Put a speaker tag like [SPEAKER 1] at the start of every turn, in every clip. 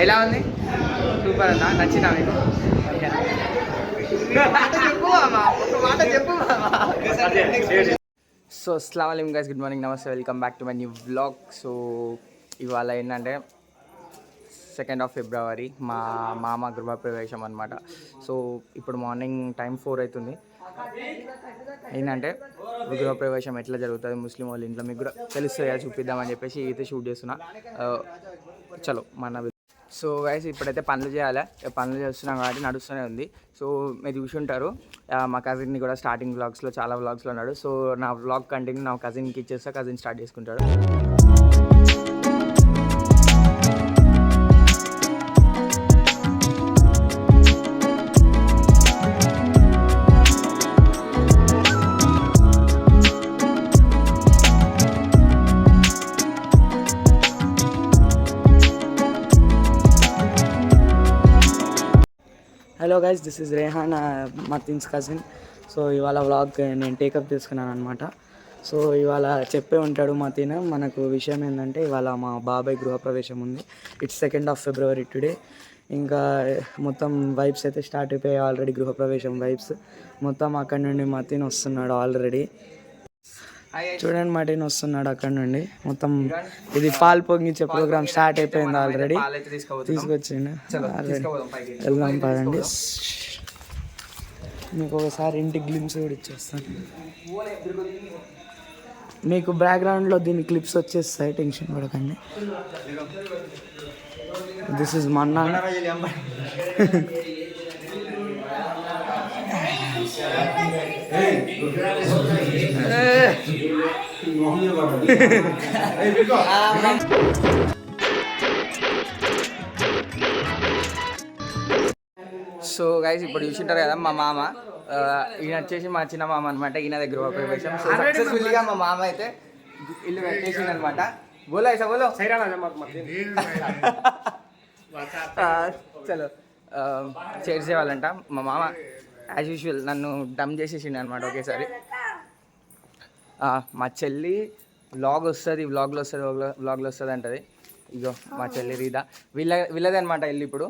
[SPEAKER 1] ఎలా ఉంది? సూపర్ అన్నా, నచ్చిందా మీకు? సో అస్సలాము అలైకుం గైస్, గుడ్ మార్నింగ్, నమస్తే, welcome back to my new vlog. So ఇవాళ ఏంటంటే 2nd of February మా మామ గృహప్రవేశం అనమాట. సో ఇప్పుడు మార్నింగ్ టైం 4 అవుతుంది. ఏంటంటే గృహప్రవేశం ఎట్లా జరుగుతుంది ముస్లిం వాళ్ళ ఇంట్లో మీకు కూడా తెలుస్తుంది, చూపిద్దామని చెప్పేసి అయితే షూట్ చేస్తున్నా. చలో మన సో గైస్ ఇప్పుడైతే పనులు చేయాలి, పనులు చేస్తున్నాం కాబట్టి నడుస్తూనే ఉంది. సో మీరు చూసుంటారు మా కజిన్ని కూడా స్టార్టింగ్ వ్లాగ్స్లో చాలా వ్లాగ్స్లో ఉన్నాడు. సో నా వ్లాగ్ కంటిన్యూ నా కజిన్కి ఇచ్చేస్తా, కజిన్ స్టార్ట్ చేసుకుంటాడు. Hello guys, this is Rehan, Matin's cousin. So ఇవాళ వ్లాగ్ నేను టేకప్ తీసుకున్నాను అనమాట. సో ఇవాళ చెప్పే ఉంటాడు మతిన్. మనకు విషయం ఏంటంటే ఇవాళ మా బాబాయ్ గృహప్రవేశం ఉంది. It's 2nd of February today. ఇంకా మొత్తం వైబ్స్ అయితే స్టార్ట్ అయిపోయాయి ఆల్రెడీ, గృహప్రవేశం వైబ్స్ మొత్తం. అక్కడి నుండి మతిన్ వస్తున్నాడు ఆల్రెడీ. చూడండి, మటిన్ వస్తున్నాడు అక్కడ నుండి. మొత్తం ఇది పాలు పొంగించే ప్రోగ్రామ్ స్టార్ట్ అయిపోయింది ఆల్రెడీ. తీసుకొచ్చిండు, వెళ్దాం పదండి. మీకు ఒకసారి ఇంటి గ్లిమ్స్ కూడా ఇచ్చేస్తాను. మీకు బ్యాక్గ్రౌండ్లో దీని క్లిప్స్ వచ్చేస్తాయి, టెన్షన్ పడకండి. This is Manna. So guys ఇప్పుడు చూసింటారు కదా మా మామ, ఈయన వచ్చేసి మా చిన్న మామ అనమాట. ఈయన దగ్గర గృహప్రవేశం సో సక్సెస్ఫుల్గా మా మామ అయితే ఇల్లు కట్టేసింది అనమాట. బోలో ఐసా బోలో. చలో చేసేవాళ్ళంట మా మామ. యాజ్ యూజువల్ నన్ను డమ్ చేసేసిండు అనమాట ఒకేసారి. మా చెల్లి వ్లాగ్లో వస్తుంది అంటది. ఇగో మా చెల్లి రీదా, వీళ్ళదే అనమాట ఇల్లు ఇప్పుడు.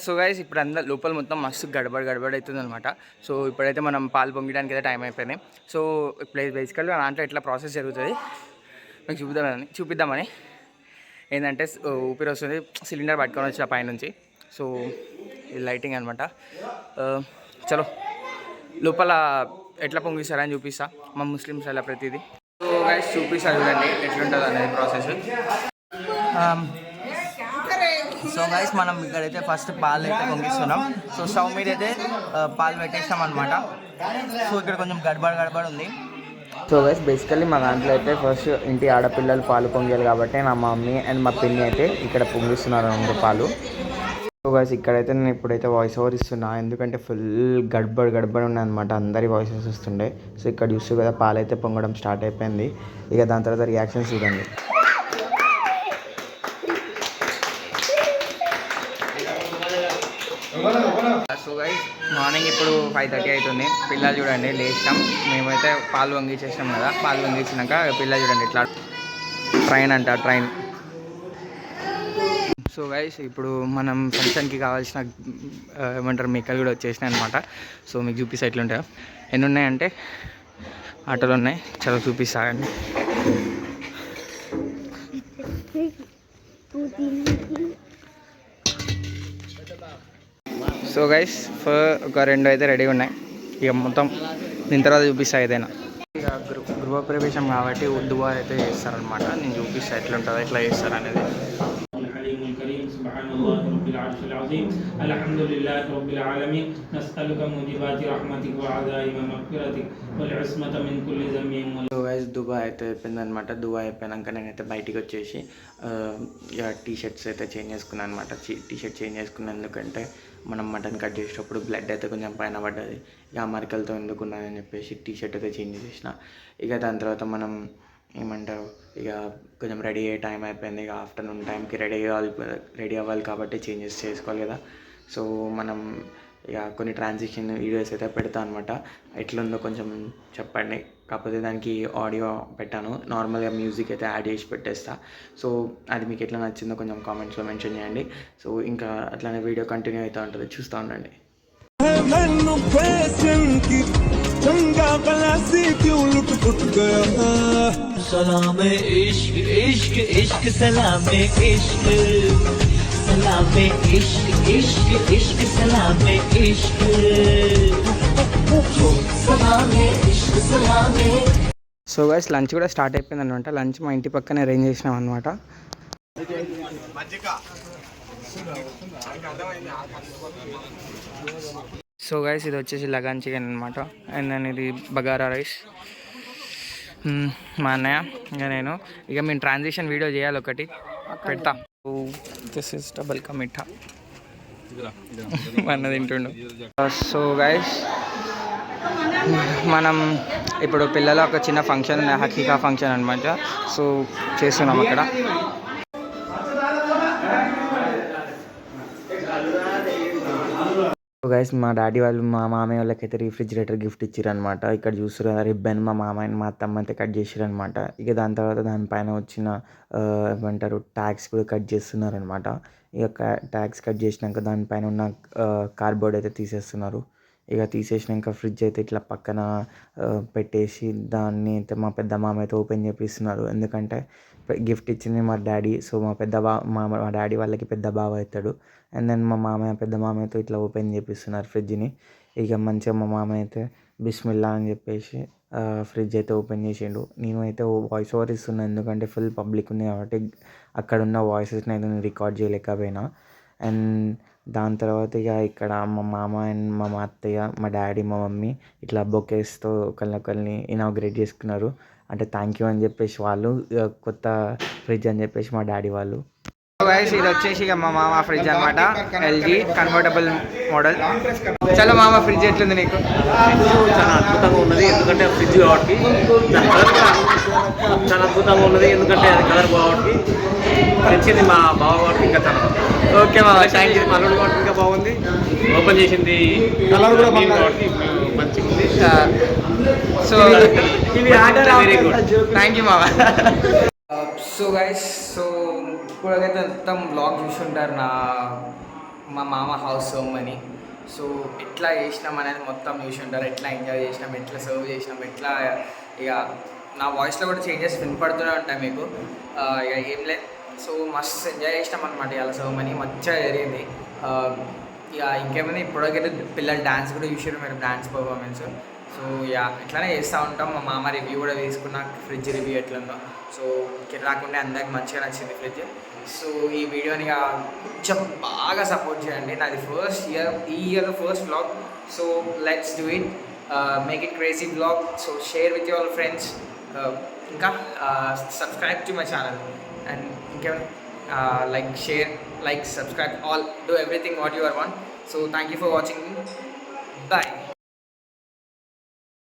[SPEAKER 1] సో గైస్ ఇప్పుడు అందరు లోపల మొత్తం మస్తు గడబడి అవుతుంది అనమాట. సో ఇప్పుడైతే మనం పాలు పొంగడానికి అయితే టైం అయిపోయింది. సో ఇప్పుడు బేసికల్గా దాంట్లో ఎట్లా ప్రాసెస్ జరుగుతుంది మీకు చూపిద్దామని. ఏంటంటే ఊపిరి వస్తుంది, సిలిండర్ పట్టుకొని వచ్చి ఆ పైనుంచి. సో ఇది లైటింగ్ అనమాట. చలో లోపల ఎట్లా పొంగిస్తారని చూపిస్తా, మా ముస్లిమ్స్ అలా ప్రతిదీ. సో గైస్ చూపిస్తా చూడండి ఎట్లుంటుంది అనేది ప్రాసెస్. సో గైస్ మనం ఇక్కడైతే ఫస్ట్ పాలు అయితే పొంగిస్తున్నాం. సో స్టవ్ మీద అయితే పాలు పెట్టేస్తాం అనమాట. సో ఇక్కడ కొంచెం గడబడి ఉంది. సో గైస్ బేసికల్లీ మా దాంట్లో అయితే ఫస్ట్ ఇంటి ఆడపిల్లలు పాలు పొంగాలి కాబట్టి నా మమ్మీ అండ్ మా పిన్ని అయితే ఇక్కడ పొంగిస్తున్నారు అన్నమాట పాలు. సో గైస్ ఇక్కడైతే నేను ఇప్పుడైతే వాయిస్ ఓవర్ ఇస్తున్నా, ఎందుకంటే ఫుల్ గడబడి ఉన్నాయి అనమాట, అందరి వాయిసెస్ వస్తుండే. సో ఇక్కడ చూస్తూ కదా పాలు అయితే పొంగడం స్టార్ట్ అయిపోయింది. ఇక దాని తర్వాత రియాక్షన్స్ చూడండి. సో గైస్ మార్నింగ్ ఇప్పుడు 5:30 అవుతుంది. పిల్లలు చూడండి లేచినాం, మేమైతే పాలు వంగించేసినాం కదా. పాలు వంగించినాక పిల్లలు చూడండి ఇట్లా ట్రైన్. సో గైస్ ఇప్పుడు మనం ఫంక్షన్కి కావాల్సిన ఏమంటారు మేకలు కూడా వచ్చేసినాయి అనమాట. సో మీకు చూపిస్తా ఎట్లుంటాయో. ఎన్ని ఉన్నాయంటే ఆటోలు ఉన్నాయి, చాలా చూపిస్తాయండి. సో గైస్ ఒక 2 అయితే రెడీగా ఉన్నాయి. ఇక మొత్తం దీని తర్వాత చూపిస్తా ఏదైనా. ఇక గృహప్రవేశం కాబట్టి దువా అయితే చేస్తారనమాట. నేను చూపిస్తా ఎట్లుంటుందో, ఎట్లా చేస్తారు అనేది. سبحان الله رب العرش العظيم الحمد لله رب العالمين نسألك موجبات رحمتك وعزائم مغفرتك والعصمة من كل ذنب. సో గైస్ దుబా అయితే అయిపోయిందనమాట. దుబా అయిపోయాక నేనైతే బయటికి వచ్చేసి ఇక టీషర్ట్స్ అయితే చేంజ్ చేసుకున్నాను అనమాట. టీషర్ట్ చేంజ్ చేసుకున్నాను ఎందుకంటే మనం మటన్ కట్ చేసేటప్పుడు బ్లడ్ అయితే కొంచెం పైన పడ్డది. ఇక మరకలతో ఎందుకున్నానని చెప్పేసి టీషర్ట్ అయితే చేంజ్ చేసిన. ఇక దాని తర్వాత మనం ఏమంటారు ఇక కొంచెం రెడీ అయ్యే టైం అయిపోయింది. ఇక ఆఫ్టర్నూన్ టైంకి రెడీ అవ్వాలి కాబట్టి చేంజెస్ చేసుకోవాలి కదా. సో మనం ఇక కొన్ని ట్రాన్సిషన్ వీడియోస్ అయితే పెడతా అనమాట. ఎట్లుందో కొంచెం చెప్పండి. కాకపోతే దానికి ఆడియో పెట్టాను, నార్మల్గా మ్యూజిక్ అయితే యాడ్ చేసి పెట్టేస్తా. సో అది మీకు ఎట్లా నచ్చిందో కొంచెం కామెంట్స్లో మెన్షన్ చేయండి. సో ఇంకా అట్లానే వీడియో కంటిన్యూ అవుతూ ఉంటుంది, చూస్తూ ఉండండి. चंगा भला सी क्यों लुट फुट गया सलामे इश्क इश्क इश्क सलामे इश्क सलामे इश्क इश्क इश्क सलामे इश्क सलामे इश्क सलामे. సో గైస్ లంచ్ కూడా స్టార్ట్ అయిపోయింది అనమాట. లంచ్ మా ఇంటి పక్కనే అరేంజ్ చేసినాం అనమాట. సో గైస్ ఇది వచ్చేసి లగాన్ చికెన్ అనమాట. అండ్ నేను ఇది బగారా రైస్, మా అన్నయ్య ఇంకా నేను. ఇక మేము ట్రాన్సిషన్ వీడియో చేయాలి, ఒకటి పెడతా. దిస్ ఇస్ డబల్ కా మిఠా అన్న తింటుండు. సో గైస్ మనం ఇప్పుడు పిల్లల ఒక చిన్న ఫంక్షన్, హకీకా ఫంక్షన్ అనమాట. సో చేస్తున్నాం అక్కడ. సో గైస్ మా డాడీ వాళ్ళు మా మామయ్య వాళ్ళకైతే రిఫ్రిజిరేటర్ గిఫ్ట్ ఇచ్చారనమాట. ఇక్కడ చూస్తారు కదా రిబ్బన్, మా మామయ్య మా అత్తమ్మ అయితే కట్ చేసారనమాట. ఇక దాని తర్వాత దానిపైన వచ్చిన ఏమంటారు ట్యాగ్స్ కూడా కట్ చేస్తున్నారనమాట. ఇక ట్యాగ్స్ కట్ చేసినాక దానిపైన ఉన్న కార్డ్బోర్డ్ అయితే తీసేస్తున్నారు. ఇక తీసేసినాక ఫ్రిడ్జ్ అయితే ఇట్లా పక్కన పెట్టేసి దాన్ని అయితే మా పెద్ద మామ అయితే ఓపెన్ చేపిస్తున్నారు. ఎందుకంటే గిఫ్ట్ ఇచ్చింది మా డాడీ. సో మా డాడీ వాళ్ళకి పెద్ద బావ అవుతాడు. అండ్ దెన్ మా మామయ్య పెద్ద మామయ్యతో ఇట్లా ఓపెన్ చేపిస్తున్నారు ఫ్రిడ్జ్ని. ఇక మంచిగా మా మామయ్య అయితే బిస్మిల్లా అని చెప్పేసి ఫ్రిడ్జ్ అయితే ఓపెన్ చేసిండు. నేను అయితే వాయిస్ ఓవర్ ఇస్తున్నాను, ఎందుకంటే ఫుల్ పబ్లిక్ ఉంది కాబట్టి అక్కడ ఉన్న వాయిసెస్ని అయితే నేను రికార్డ్ చేయలేకపోయినా. అండ్ దాని తర్వాత ఇక ఇక్కడ మా మామ అండ్ మా అత్తయ్య, మా డాడీ, మా మమ్మీ ఇట్లా బొకేస్తో ఒకరిని ఇనాగ్రేట్ చేసుకున్నారు. అంటే థ్యాంక్ యూ అని చెప్పేసి వాళ్ళు, కొత్త ఫ్రిడ్జ్ అని చెప్పేసి మా డాడీ వాళ్ళు. గైస్ ఇది వచ్చేసి ఇక మా మామ ఫ్రిడ్జ్ అనమాట, ఎల్జీ కన్వర్టబుల్ మోడల్. చాలా మామ ఫ్రిడ్జ్ ఎట్లుంది నీకు?
[SPEAKER 2] చాలా అద్భుతంగా ఉన్నది, ఎందుకంటే ఫ్రిడ్జ్ కాబట్టి చాలా అద్భుతంగా ఉన్నది, ఎందుకంటే అది కలర్ కాబట్టి. తెచ్చింది మా బావ కాబట్టి ఇంకా చాలా
[SPEAKER 1] ఓకే మామ, థ్యాంక్ యూ.
[SPEAKER 2] అల్లుడు కాబట్టి ఇంకా బాగుంది. ఓపెన్ చేసింది కలర్ కూడా కాబట్టి మంచిగా ఉంది.
[SPEAKER 1] So
[SPEAKER 2] very good,
[SPEAKER 1] thank you మామ. సో గైస్, సో ఇప్పుడైతే మొత్తం బ్లాగ్ చూసుంటారు మా మామ హౌస్ హోమ్ అని. సో ఎట్లా చేసినాం అనేది మొత్తం చూసుంటారు, ఎట్లా ఎంజాయ్ చేసినాం, ఎట్లా సర్వ్ చేసినాం, ఎట్లా. ఇక నా వాయిస్లో కూడా చేంజెస్ వినపడుతూనే ఉంటాయి మీకు. ఇక ఏం లేదు, సో మస్త్ ఎంజాయ్ చేసినాం అనమాట ఇలా సర్వ్ అని, మంచిగా జరిగింది. ఇక ఇంకేమైనా ఇప్పటికైతే పిల్లలు డ్యాన్స్ కూడా చూసారు మీరు, డ్యాన్స్ పర్ఫార్మెన్స్. సో యా ఇట్లానే చేస్తూ ఉంటాం. మా మామ రివ్యూ కూడా తీసుకున్నా, ఫ్రిడ్జ్ రివ్యూ ఎట్లుందో. సో రాకుండా అందరికి మంచిగా నచ్చింది ఫ్రిడ్జ్. సో ఈ వీడియోని కొంచెం బాగా సపోర్ట్ చేయండి. నాది ఈ year first vlog. So let's do it, make it crazy vlog. So share with your friends. ఇంకా subscribe to my channel. And ఇంకేమైనా like, share, like, subscribe, all, do everything what you are want. So thank you for watching. Bye.